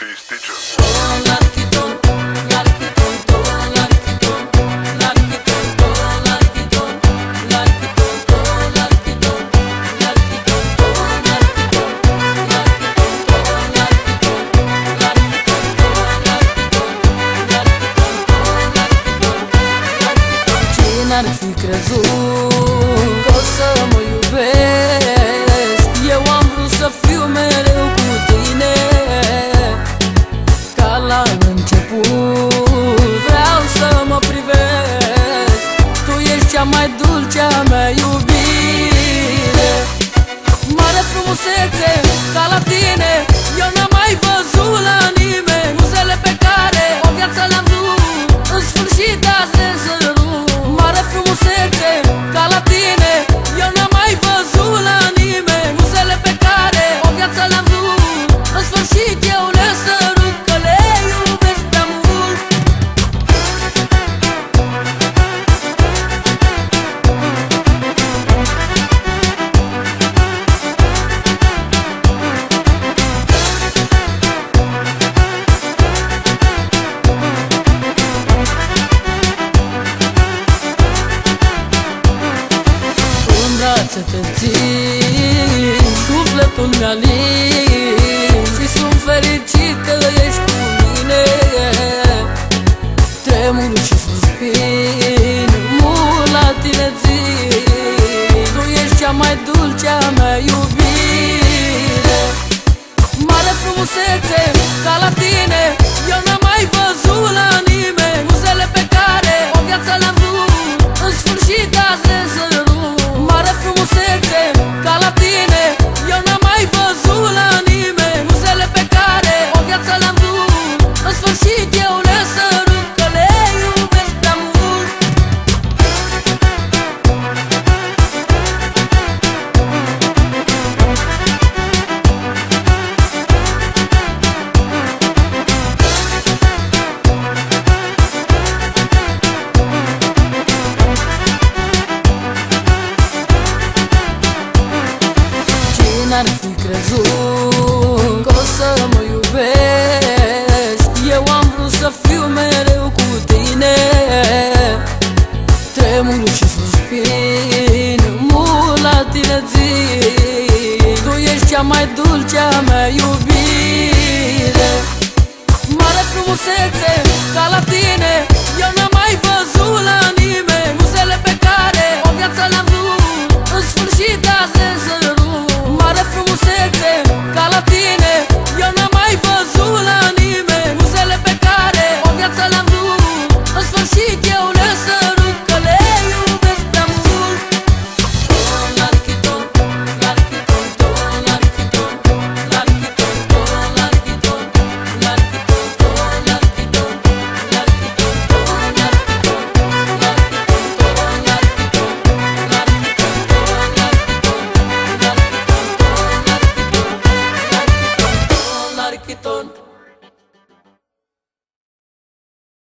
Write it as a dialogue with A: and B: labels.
A: DJ Stitcher.
B: N-ar fi crezut că o să mă iubesc. Eu am vrut să fiu mereu cu tine, ca la început. Vreau să mă privesc, tu ești cea mai dulce-a mea iubire. Mare frumusețe ca la tine eu n-am mai văzut la nimeni. Muzele pe care o viață le-am vrut, în sfârșit azi le sărut. Mare frumusețe ca la tine eu n-am mai văzut la nimeni. Muzele pe care o viață le-am vrut, în sfârșit eu le sărut, că le iubesc prea mult. Să te țin, sufletul mi-a lins și sunt fericit că ești cu mine. Tremur și suspin mult la tine țin, tu ești cea mai dulce-a mea iubire. Mare frumusețe ca la tine eu n-am mai văzut la nimeni. Muzele pe care o viață le-am vrut, în sfârșit azi le sărut. Mare frumusețe ca la tine eu n-am mai văzut la nimeni. Muzele pe care o viață le-am vrut, în sfârșit eu le sărut, că le iubesc prea mult. N-ar fi crezut că o să mă iubesc. Eu am vrut să fiu mereu cu tine. Tremur și suspin mult la tine țin, tu ești cea mai dulce-a mea